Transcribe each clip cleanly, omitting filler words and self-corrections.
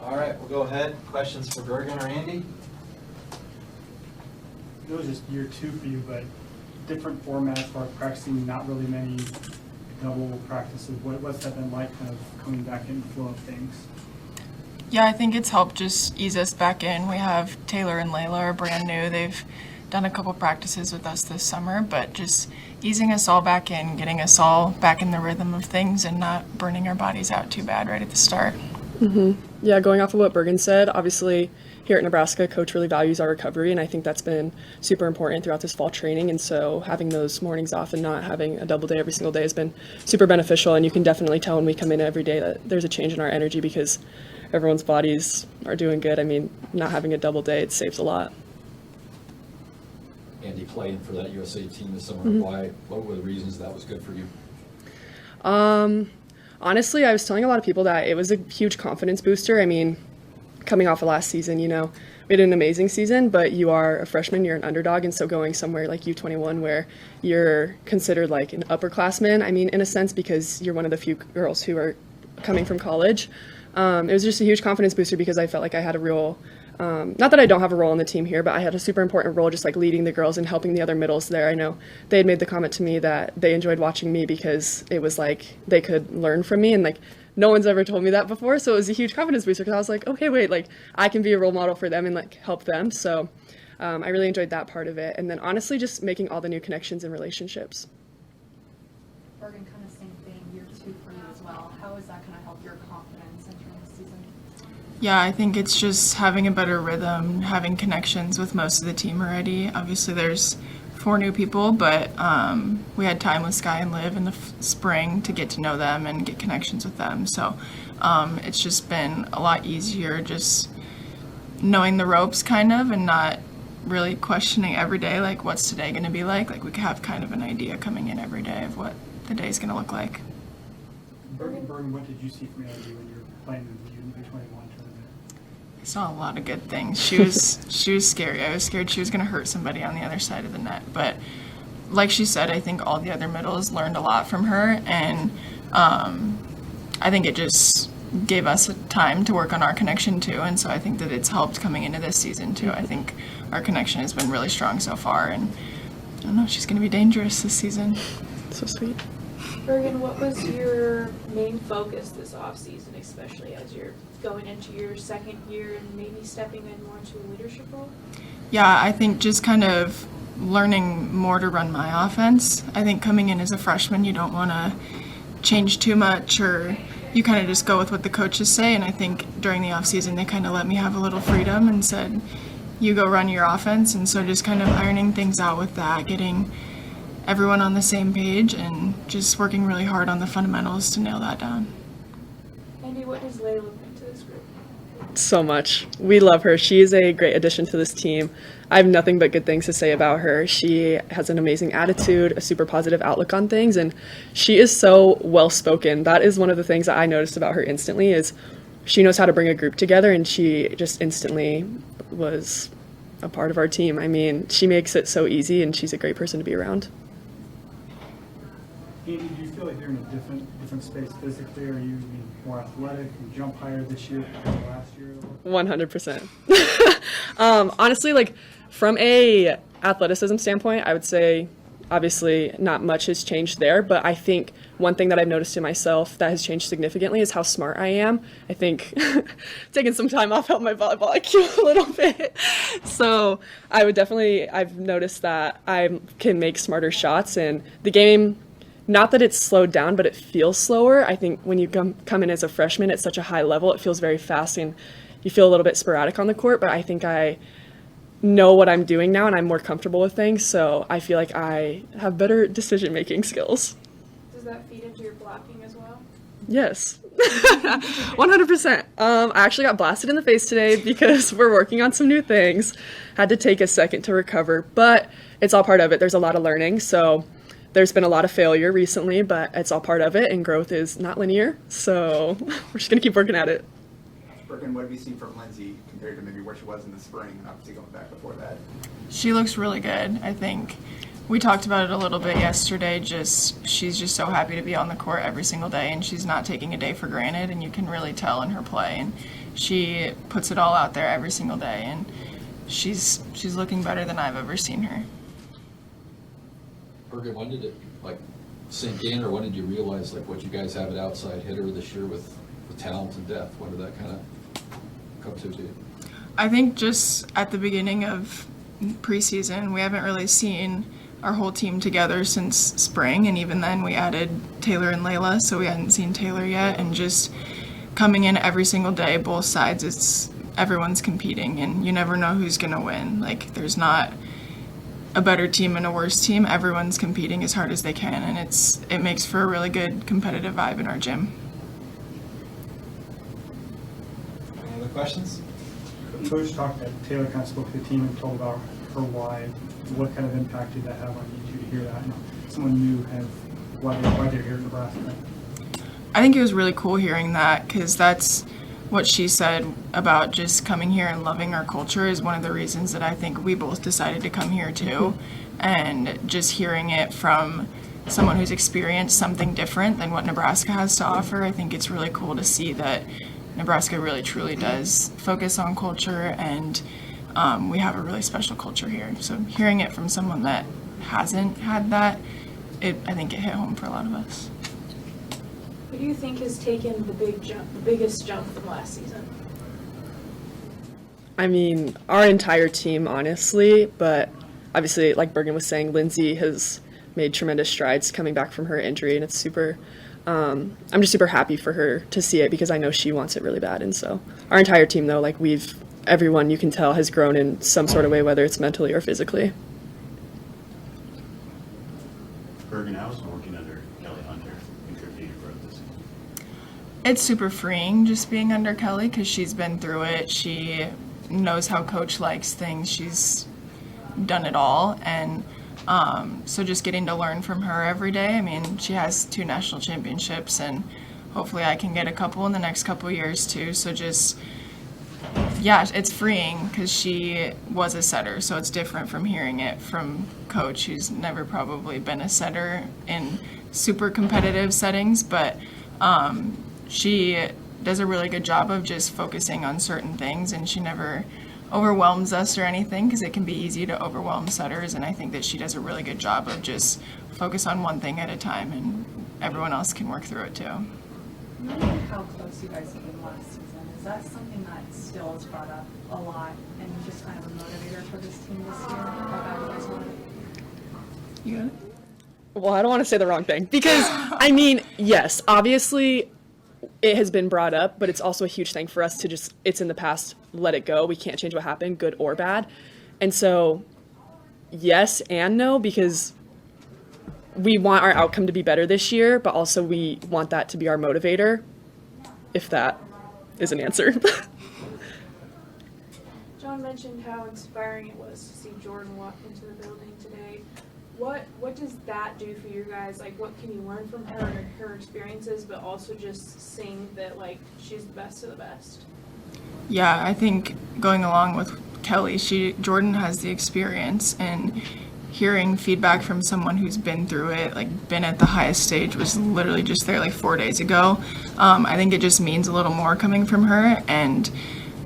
All right, we'll go ahead. Questions for Bergen or Andi? It was just year 2 for you, but different formats for practicing, not really many double practices. What's that been like, kind of coming back in the flow of things? Yeah, I think it's helped just ease us back in. We have Taylor and Layla are brand new. They've done a couple practices with us this summer, but just easing us all back in, getting us all back in the rhythm of things and not burning our bodies out too bad right at the start. Yeah, going off of what Bergen said, obviously here at Nebraska, coach really values our recovery, and I think that's been super important throughout this fall training. And so having those mornings off and not having a double day every single day has been super beneficial. And you can definitely tell when we come in every day that there's a change in our energy because everyone's bodies are doing good. I mean, not having a double day, it saves a lot. Andi playing for that USA team this summer. What were the reasons that was good for you? Honestly, I was telling a lot of people that it was a huge confidence booster. I mean, coming off of last season, we had an amazing season, but you are a freshman, you're an underdog, and so going somewhere like U21 where you're considered like an upperclassman, I mean, in a sense, because you're one of the few girls who are coming from college, it was just a huge confidence booster because I felt like I had a real, not that I don't have a role on the team here, but I had a super important role just like leading the girls and helping the other middles there. I know they had made the comment to me that they enjoyed watching me because it was like they could learn from me, and like no one's ever told me that before, so it was a huge confidence booster because I was like, okay, wait, like I can be a role model for them and like help them. So I really enjoyed that part of it, and then honestly just making all the new connections and relationships. Bergen, kind of same thing, year 2 for you as well. How is that going to help your confidence entering the season? Yeah, I think it's just having a better rhythm, having connections with most of the team already. Obviously, there's 4 new people, but we had time with Sky and Liv in the spring to get to know them and get connections with them. So it's just been a lot easier just knowing the ropes kind of and not really questioning every day, like what's today going to be like. Like we have kind of an idea coming in every day of what the day is going to look like. Bergen, what did you see from Andi when you were playing in the U21 tournament? I saw a lot of good things. She was scary. I was scared she was going to hurt somebody on the other side of the net. But like she said, I think all the other middles learned a lot from her, and I think it just gave us time to work on our connection too. And so I think that it's helped coming into this season too. I think our connection has been really strong so far, and I don't know, she's going to be dangerous this season. So sweet. Bergen, what was your main focus this offseason, especially as you're going into your second year and maybe stepping in more into a leadership role? Yeah, I think just kind of learning more to run my offense. I think coming in as a freshman, you don't want to change too much, or you kind of just go with what the coaches say. And I think during the offseason, they kind of let me have a little freedom and said, you go run your offense. And so just kind of ironing things out with that, getting everyone on the same page and just working really hard on the fundamentals to nail that down. Andi, what does Layla bring to this group? So much. We love her. She is a great addition to this team. I have nothing but good things to say about her. She has an amazing attitude, a super positive outlook on things, and she is so well-spoken. That is one of the things that I noticed about her instantly is she knows how to bring a group together, and she just instantly was a part of our team. I mean, she makes it so easy, and she's a great person to be around. Andi, do you feel like you're in a different space physically? Are you being more athletic and jump higher this year compared to last year? 100%. Honestly, like from a athleticism standpoint, I would say obviously not much has changed there, but I think one thing that I've noticed in myself that has changed significantly is how smart I am. I think taking some time off helped my volleyball IQ a little bit. So I've noticed that I can make smarter shots, and the game, not that it's slowed down, but it feels slower. I think when you come in as a freshman at such a high level, it feels very fast and you feel a little bit sporadic on the court, but I think I know what I'm doing now and I'm more comfortable with things, so I feel like I have better decision-making skills. Does that feed into your blocking as well? Yes. 100%. I actually got blasted in the face today because we're working on some new things. Had to take a second to recover, but it's all part of it. There's a lot of learning, so there's been a lot of failure recently, but it's all part of it, and growth is not linear, so we're just going to keep working at it. Bergen, what have you seen from LINDSEY compared to maybe where she was in the spring, and obviously going back before that? She looks really good. I think We talked about it a little bit yesterday. She's just so happy to be on the court every single day, and she's not taking a day for granted. And you can really tell in her play. And she puts it all out there every single day, and she's looking better than I've ever seen her. Bergen, when did it sink in, or when did you realize what you guys have at outside hitter this year with talent and depth? When did that kind of come to you? I think just at the beginning of preseason, we haven't really seen our whole team together since spring, and even then we added Taylor and Layla, so we hadn't seen Taylor yet. And just coming in every single day, both sides, everyone's competing, and you never know who's gonna win. There's not a better team and a worse team. Everyone's competing as hard as they can, and it makes for a really good competitive vibe in our gym. Any other questions? Coach talked that Taylor kind of spoke to the team and told about her why. What kind of impact did that have on you two to hear that? Someone new why they're here in Nebraska. I think it was really cool hearing that, because that's what she said about just coming here and loving our culture is one of the reasons that I think we both decided to come here too. And just hearing it from someone who's experienced something different than what Nebraska has to offer, I think it's really cool to see that Nebraska really truly does focus on culture, and we have a really special culture here. So hearing it from someone that hasn't had that, I think it hit home for a lot of us. Who do you think has taken the biggest jump from last season? I mean, our entire team, honestly, but obviously, like Bergen was saying, LINDSEY has made tremendous strides coming back from her injury, and it's super, I'm just super happy for her to see it, because I know she wants it really bad. And so our entire team, though, everyone you can tell has grown in some sort of way, whether it's mentally or physically. Bergen, how's working under Kelly Hunter contributed to your growth this season? It's super freeing just being under Kelly, because she's been through it. She knows how coach likes things. She's done it all. And so just getting to learn from her every day. I mean, she has 2 national championships, and hopefully I can get a couple in the next couple years too. So just, yeah, it's freeing, because she was a setter, so it's different from hearing it from coach who's never probably been a setter in super competitive settings. But she does a really good job of just focusing on certain things, and she never overwhelms us or anything, because it can be easy to overwhelm setters, and I think that she does a really good job of just focus on one thing at a time, and everyone else can work through it too. Remember how close you guys came last season? Is that something that still is brought up a lot and just kind of a motivator for this team this year? How bad you guys want it? You got it? Well, I don't want to say the wrong thing, because, I mean, yes, obviously it has been brought up, but it's also a huge thing for us to just, it's in the past, let it go. We can't change what happened, good or bad. And so, yes and no, because we want our outcome to be better this year, but also we want that to be our motivator, if that is an answer. John mentioned how inspiring it was to see Jordan walk into the building today. What does that do for you guys? What can you learn from her and her experiences, but also just seeing that she's the best of the best? Yeah, I think going along with Kelly, Jordan has the experience, and hearing feedback from someone who's been through it, been at the highest stage, was literally just there 4 days ago. I think it just means a little more coming from her, and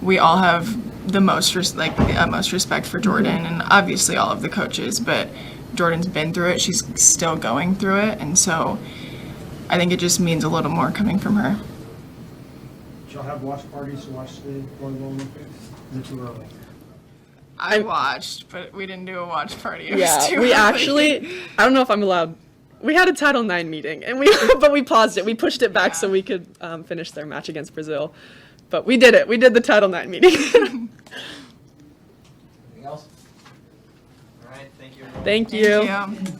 we all have the utmost respect for Jordan, and obviously all of the coaches, but Jordan's been through it, she's still going through it, and so I think it just means a little more coming from her. Did y'all have watch parties to watch the volleyball Olympics? Is it too early? I watched, but we didn't do a watch party. It was Yeah, too we early. actually, I don't know if I'm allowed, we had a Title IX meeting, and but we paused it. We pushed it back so we could finish their match against Brazil. But we did it. We did the Title IX meeting. Anything else? All right, thank you, everyone. Thank you. Thank you.